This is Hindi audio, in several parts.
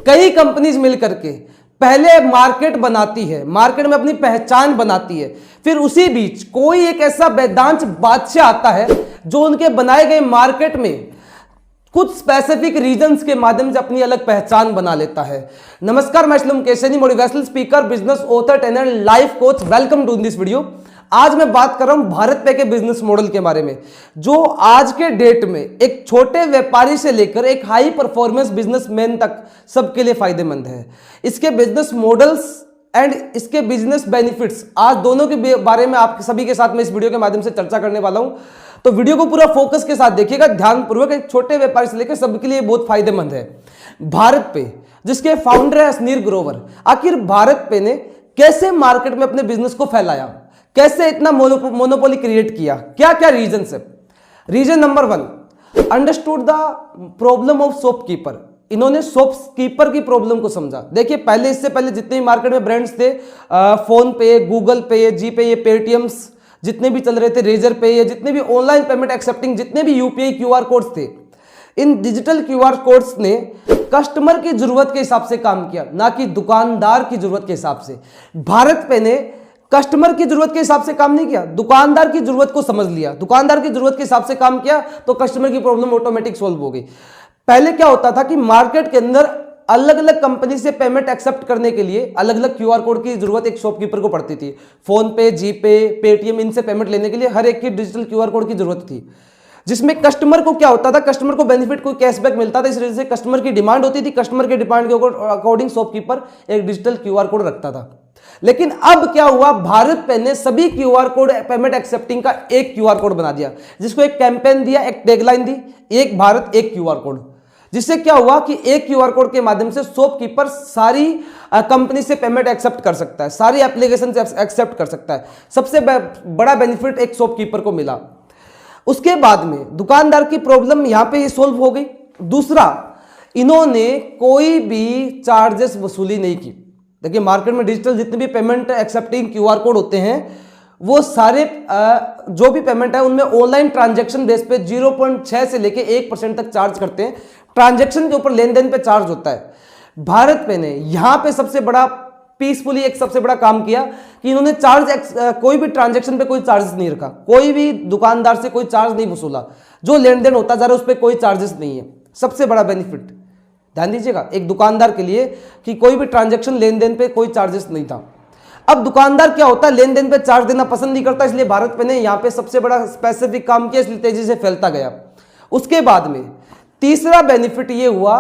कई कंपनीज मिल करके पहले मार्केट बनाती है, मार्केट में अपनी पहचान बनाती है, फिर उसी बीच कोई एक ऐसा वेदांत बादशाह आता है जो उनके बनाए गए मार्केट में कुछ स्पेसिफिक रीजंस के माध्यम से अपनी अलग पहचान बना लेता है। नमस्कार, मैं Shubham Keshni, motivational speaker, business author, trainer, life coach. Welcome to this video. आज मैं बात कर रहा हूं भारत पे के बिजनेस मॉडल के बारे में, जो आज के डेट में एक छोटे व्यापारी से लेकर एक हाई परफॉर्मेंस बिजनेसमैन तक सबके लिए फायदेमंद है। इसके बिजनेस मॉडल्स एंड इसके बिजनेस बेनिफिट्स, आज दोनों के बारे में आप सभी के साथ मैं इस वीडियो के माध्यम से चर्चा करने वाला हूं। तो वीडियो को पूरा फोकस के साथ देखिएगा, ध्यानपूर्वक। एक छोटे व्यापारी से लेकर सबके लिए बहुत फायदेमंद है। भारत पे जिसके फाउंडर है सनील ग्रोवर, आखिर भारत पे ने कैसे मार्केट में अपने बिजनेस को फैलाया, कैसे इतना मोनोपोली क्रिएट किया, क्या क्या रीजन है। Reason number 1, understood the problem of shopkeeper. इन्होंने शॉपकीपर की प्रॉब्लम को समझा। देखिए, इससे पहले जितने भी मार्केट में ब्रांड्स थे, फोन पे, गूगल पे, जीपे, ये पेटीएम्स जितने भी चल रहे थे, रेजर पे, ये जितने भी ऑनलाइन पेमेंट एक्सेप्टिंग, जितने भी यूपीआई क्यूआर कोड्स थे, इन डिजिटल क्यूआर कोड्स ने कस्टमर की जरूरत के हिसाब से काम किया, ना कि दुकानदार की जरूरत के हिसाब से। भारत पे ने कस्टमर की जरूरत के हिसाब से काम नहीं किया, दुकानदार की जरूरत को समझ लिया, दुकानदार की जरूरत के हिसाब से काम किया, तो कस्टमर की प्रॉब्लम ऑटोमेटिक सोल्व हो गई। पहले क्या होता था कि मार्केट के अंदर अलग अलग कंपनी से पेमेंट एक्सेप्ट करने के लिए अलग अलग क्यूआर कोड की जरूरत एक शॉपकीपर को पड़ती थी। फोन पे, जीपे, पेटीएम, इनसे पेमेंट लेने के लिए हर एक की डिजिटल क्यूआर कोड की जरूरत थी, जिसमें कस्टमर को क्या होता था, कस्टमर को बेनिफिट, कोई कैशबैक मिलता था। इस वजह से कस्टमर की डिमांड होती थी, कस्टमर के डिमांड के अकॉर्डिंग शॉपकीपर एक डिजिटल क्यूआर कोड रखता था। लेकिन अब क्या हुआ, भारत पे ने सभी क्यूआर कोड पेमेंट एक्सेप्टिंग का एक क्यूआर कोड बना दिया, जिसको एक कैंपेन दिया, एक टैगलाइन दी, एक भारत एक क्यूआर कोड। जिससे क्या हुआ कि एक क्यूआर कोड के माध्यम से शॉपकीपर सारी कंपनी से पेमेंट एक्सेप्ट कर सकता है, सारी एप्लीकेशन से एक्सेप्ट कर सकता है। सबसे बड़ा बेनिफिट एक शॉपकीपर को मिला। उसके बाद में दुकानदार की प्रॉब्लम यहां पे सोल्व हो गई। दूसरा, इन्होंने कोई भी चार्जेस वसूली नहीं की। देखिए, मार्केट में डिजिटल जितने भी पेमेंट एक्सेप्टिंग क्यूआर कोड होते हैं, वो सारे जो भी पेमेंट है उनमें ऑनलाइन ट्रांजैक्शन बेस पे 0.6 से लेके 1% तक चार्ज करते हैं। ट्रांजैक्शन के ऊपर, लेन देन पे चार्ज होता है। भारत पे ने यहां पे सबसे बड़ा पीसफुली एक सबसे बड़ा काम किया कि इन्होंने कोई भी ट्रांजैक्शन पे कोई चार्जेस नहीं रखा, कोई भी दुकानदार से कोई चार्ज नहीं वसूला। जो लेन देन होता जा रहा है उस पर कोई चार्जेस नहीं है। सबसे बड़ा बेनिफिट ध्यान दीजिएगा एक दुकानदार के लिए कि कोई भी ट्रांजैक्शन, लेन देन पे कोई चार्जेस नहीं था। अब दुकानदार क्या होता है, लेन देन पे चार्ज देना पसंद नहीं करता, इसलिए भारत पे ने यहां पे सबसे बड़ा स्पेसिफिक काम किया, इसलिए तेजी से फैलता गया। उसके बाद में तीसरा बेनिफिट ये हुआ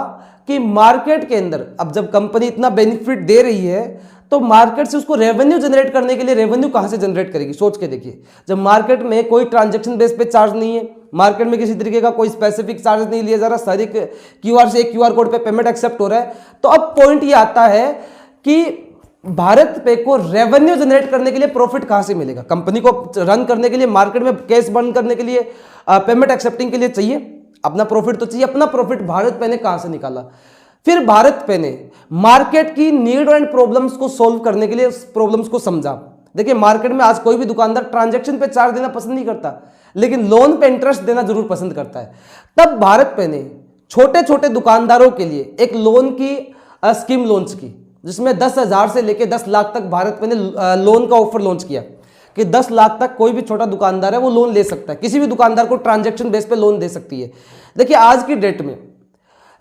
कि मार्केट के अंदर अब जब कंपनी इतना बेनिफिट दे रही है, तो मार्केट से उसको रेवेन्यू जनरेट करने के लिए रेवेन्यू कहां से जनरेट करेगी, सोच के देखिए। जब मार्केट में कोई ट्रांजैक्शन बेस पे चार्ज नहीं है, मार्केट में किसी तरीके का कोई स्पेसिफिक चार्ज नहीं लिया जा रहा, सारी क्यूआर से एक क्यूआर कोड पे पेमेंट एक्सेप्ट हो रहा है, तो अब पॉइंट ये आता है कि भारत पे को रेवेन्यू जनरेट करने के लिए प्रॉफिट कहां से मिलेगा। कंपनी को रन करने के लिए, मार्केट में कैश बर्न करने के लिए, पेमेंट एक्सेप्टिंग के लिए चाहिए, अपना प्रॉफिट तो चाहिए। अपना प्रॉफिट भारत पे ने कहां से निकाला, फिर भारत पे ने मार्केट की नीड एंड प्रॉब्लम्स को सोल्व करने के लिए उस प्रॉब्लम्स को समझा। देखिए, मार्केट में आज कोई भी दुकानदार ट्रांजैक्शन पे चार्ज देना पसंद नहीं करता, लेकिन लोन पे इंटरेस्ट देना जरूर पसंद करता है। तब भारत पे ने छोटे छोटे दुकानदारों के लिए एक लोन की स्कीम लॉन्च की, जिसमें 10,000 से लेकर 10 लाख तक भारत पे ने लोन का ऑफर लॉन्च किया कि 10 लाख तक कोई भी छोटा दुकानदार है वो लोन ले सकता है, किसी भी दुकानदार को ट्रांजैक्शन बेस पे लोन दे सकती है। देखिए, आज की डेट में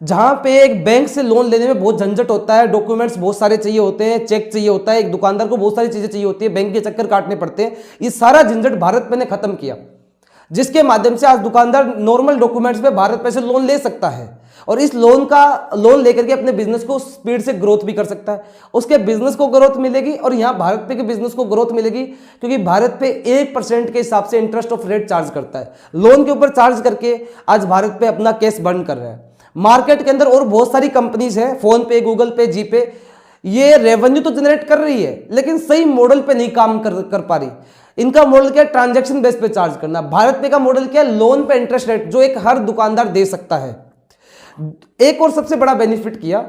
जहां पे एक बैंक से लोन लेने में बहुत झंझट होता है, डॉक्यूमेंट्स बहुत सारे चाहिए होते हैं, चेक चाहिए होता है, एक दुकानदार को बहुत सारी चीजें चाहिए होती है, बैंक के चक्कर काटने पड़ते हैं, ये सारा झंझट भारत पे ने खत्म किया, जिसके माध्यम से आज दुकानदार नॉर्मल डॉक्यूमेंट्स पे भारत पे से लोन ले सकता है, और इस लोन लेकर के अपने बिजनेस को स्पीड से ग्रोथ भी कर सकता है। उसके बिजनेस को ग्रोथ मिलेगी और यहाँ भारत पे के बिजनेस को ग्रोथ मिलेगी, क्योंकि भारत पे 1% के हिसाब से इंटरेस्ट ऑफ रेट चार्ज करता है। लोन के ऊपर चार्ज करके आज भारत पे अपना कैश बर्न कर रहा है। मार्केट के अंदर और बहुत सारी कंपनीज हैं, फोन पे, गूगल पे, जीपे, ये रेवेन्यू तो जनरेट कर रही है, लेकिन सही मॉडल पे नहीं काम कर पा रही। इनका मॉडल क्या है, ट्रांजैक्शन बेस पे चार्ज करना। भारत पे का मॉडल क्या है, लोन पे इंटरेस्ट रेट, जो एक हर दुकानदार दे सकता है। एक और सबसे बड़ा बेनिफिट किया,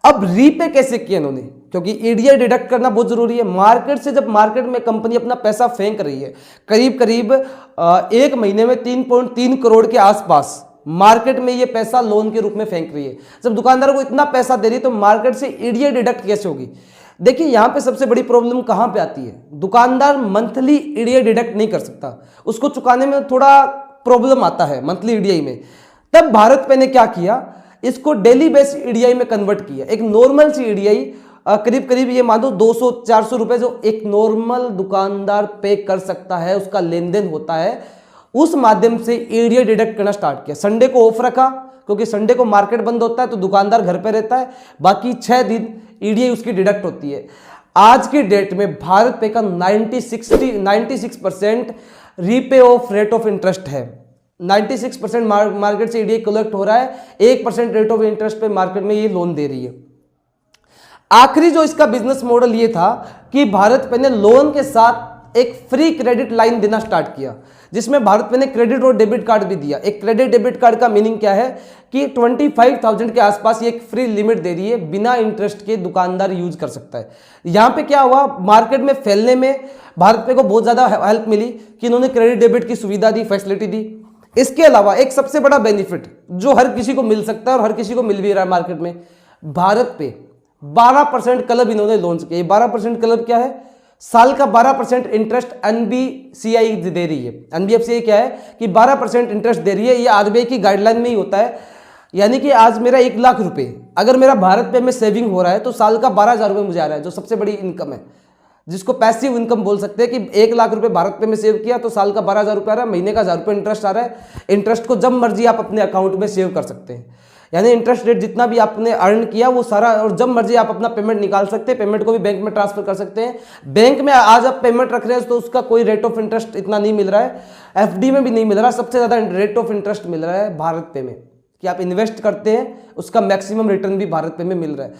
अब रीपे कैसे किया इन्होंने, क्योंकि ईडीआई डिडक्ट करना बहुत जरूरी है। मार्केट से जब मार्केट में कंपनी अपना पैसा फेंक रही है, करीब करीब एक महीने में 3.3 करोड़ के आसपास मार्केट में ये पैसा लोन के रूप में फेंक रही है। जब दुकानदार को इतना पैसा दे रही है तो मार्केट से ईडीए डिडक्ट कैसे होगी? देखिए यहां पे सबसे बड़ी प्रॉब्लम कहां पे आती है, दुकानदार मंथली ईडीए डिडक्ट नहीं कर सकता, उसको चुकाने में थोड़ा प्रॉब्लम आता है मंथली ईडीआई में। तब भारत पे ने क्या किया, इसको डेली बेस्ड ईडीआई में कन्वर्ट किया। एक नॉर्मल सी ईडीआई करीब करीब ये मान लो 200-400 रुपए जो एक नॉर्मल दुकानदार पे कर सकता है, उसका लेन देन होता है, उस माध्यम से ईडीआई डिडक्ट करना स्टार्ट किया। संडे को ऑफ रखा क्योंकि संडे को मार्केट बंद होता है तो दुकानदार घर पे रहता है, बाकी 6 दिन ईडीआई उसकी डिडक्ट होती है। आज की डेट में भारत पे का 96% repay of rate of interest है। 96% मार्केट से ईडीआई कलेक्ट हो रहा है, 1% रेट ऑफ इंटरेस्ट पे मार्केट में ये लोन दे रही है। आखिरी जो इसका बिजनेस मॉडल ये था कि भारत पे ने लोन के साथ एक फ्री क्रेडिट लाइन देना स्टार्ट किया, जिसमें भारत पे ने क्रेडिट और डेबिट कार्ड भी दिया। एक क्रेडिट डेबिट कार्ड का मीनिंग क्या है कि 25,000 के आसपास ये एक फ्री लिमिट दे रही है, बिना इंटरेस्ट के दुकानदार यूज कर सकता है। यहां पे क्या हुआ, मार्केट में फैलने में भारत पे को बहुत ज्यादा हेल्प मिली कि इन्होंने क्रेडिट डेबिट की सुविधा दी, फैसिलिटी दी। इसके अलावा एक सबसे बड़ा बेनिफिट जो हर किसी को मिल सकता है और हर किसी को मिल भी रहा है मार्केट में, भारत पे 12% क्लब इन्होंने लॉन्च किया। 12% क्लब क्या है, साल का 12% इंटरेस्ट एनबीसीआई दे रही है। एनबीएफसीआई क्या है कि 12% इंटरेस्ट दे रही है, ये आरबीआई की गाइडलाइन में ही होता है। यानी कि आज मेरा 1 लाख रुपए अगर मेरा भारत पे में सेविंग हो रहा है तो साल का 12,000 रुपए मुझे आ रहा है, जो सबसे बड़ी इनकम है, जिसको पैसिव इनकम बोल सकते हैं कि 1 लाख रुपए भारत पे में सेव किया तो साल का 12,000 रुपए आ रहा है, महीने का 1,000 रुपए इंटरेस्ट आ रहा है। इंटरेस्ट को जब मर्जी आप अपने अकाउंट में सेव कर सकते हैं, यानी इंटरेस्ट रेट जितना भी आपने अर्न किया वो सारा, और जब मर्जी आप अपना पेमेंट निकाल सकते हैं, पेमेंट को भी बैंक में ट्रांसफर कर सकते हैं। बैंक में आज आप पेमेंट रख रहे हैं तो उसका कोई रेट ऑफ इंटरेस्ट इतना नहीं मिल रहा है, एफडी में भी नहीं मिल रहा। सबसे ज्यादा रेट ऑफ इंटरेस्ट मिल रहा है भारत पे में, कि आप इन्वेस्ट करते हैं उसका मैक्सिमम रिटर्न भी भारत पे में मिल रहा है।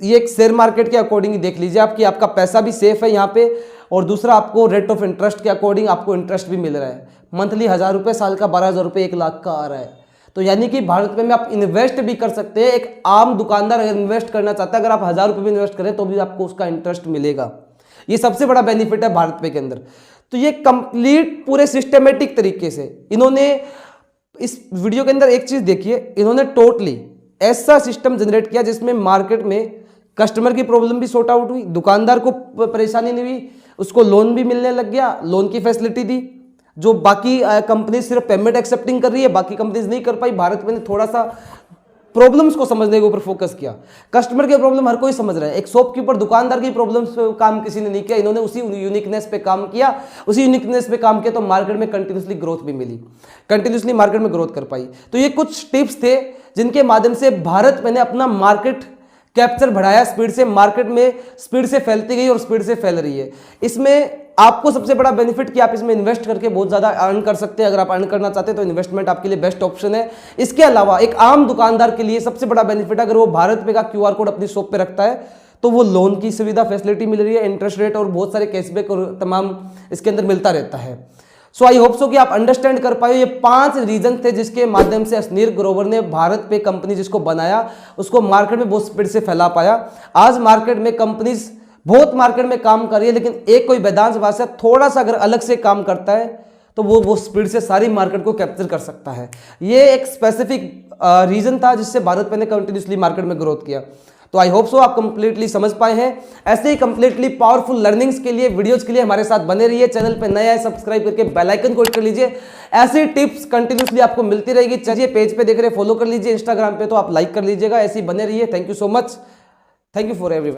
ये एक शेयर मार्केट के अकॉर्डिंग ही देख लीजिए आपकी, आपका पैसा भी सेफ है यहाँ पे, और दूसरा आपको रेट ऑफ इंटरेस्ट के अकॉर्डिंग आपको इंटरेस्ट भी मिल रहा है। मंथली 1,000 रुपये, साल का 12,000 रुपये, 1 लाख का आ रहा है। तो यानी कि भारत में आप इन्वेस्ट भी कर सकते हैं। एक आम दुकानदार अगर इन्वेस्ट करना चाहता है, अगर आप 1,000 रुपये भी इन्वेस्ट करें तो भी आपको उसका इंटरेस्ट मिलेगा। ये सबसे बड़ा बेनिफिट है भारत पे के अंदर। तो ये कंप्लीट पूरे सिस्टमेटिक तरीके से इन्होंने इस वीडियो के अंदर एक चीज देखिए, इन्होंने टोटली ऐसा सिस्टम जनरेट किया जिसमें मार्केट में कस्टमर की प्रॉब्लम भी सॉर्ट आउट हुई, दुकानदार को परेशानी नहीं हुई, उसको लोन भी मिलने लग गया, लोन की फैसिलिटी दी। जो बाकी कंपनी सिर्फ पेमेंट एक्सेप्टिंग कर रही है, बाकी कंपनीज नहीं कर पाई। भारत में थोड़ा सा प्रॉब्लम्स को समझने के ऊपर फोकस किया। कस्टमर की प्रॉब्लम हर कोई समझ रहा है, एक शॉपकीपर दुकानदार की प्रॉब्लम्स पे काम किसी ने नहीं किया, इन्होंने उसी यूनिकनेस पे काम किया, उसी यूनिकनेस पे काम किया तो मार्केट में कंटिन्यूसली ग्रोथ भी मिली, कंटिन्यूसली मार्केट में ग्रोथ कर पाई। तो ये कुछ टिप्स थे जिनके माध्यम से भारत में अपना मार्केट कैप्चर बढ़ाया स्पीड से, मार्केट में स्पीड से फैलती गई और स्पीड से फैल रही है। इसमें आपको सबसे बड़ा बेनिफिट कि आप इसमें इन्वेस्ट करके बहुत ज्यादा अर्न कर सकते हैं। अगर आप अर्न करना चाहते हैं तो इन्वेस्टमेंट आपके लिए बेस्ट ऑप्शन है। इसके अलावा एक आम दुकानदार के लिए सबसे बड़ा बेनिफिट, अगर वो भारत पे का क्यूआर कोड अपनी शॉप पे रखता है तो वो लोन की सुविधा फैसिलिटी मिल रही है, इंटरेस्ट रेट और बहुत सारे कैशबैक और तमाम इसके अंदर मिलता रहता है। सो आई होप सो कि आप अंडरस्टैंड कर पाए। ये 5 रीजन थे जिसके माध्यम से असनीर ग्रोवर ने भारत पे कंपनी जिसको बनाया उसको मार्केट में बहुत स्पीड से फैला पाया। आज मार्केट में कंपनीज बहुत मार्केट में काम कर रही है, लेकिन एक कोई वेदांश भाषा थोड़ा सा अगर अलग से काम करता है तो वो स्पीड से सारी मार्केट को कैप्चर कर सकता है। ये एक स्पेसिफिक रीजन था जिससे भारत पे ने कंटिन्यूसली मार्केट में ग्रोथ किया। तो आई होप सो आप कंप्लीटली समझ पाए हैं। ऐसे ही कंप्लीटली पावरफुल लर्निंग्स के लिए, वीडियोस के लिए हमारे साथ बने रहिए। चैनल पे नया है सब्सक्राइब करके बेल आइकन को हिट कर लीजिए। ऐसी टिप्स कंटिन्यूसली आपको मिलती रहेगी। चलिए पेज पे देख रहे फॉलो कर लीजिए, इंस्टाग्राम पे तो आप लाइक कर लीजिएगा। ऐसे ही बने रहिए। Thank you so much. Thank you for everyone.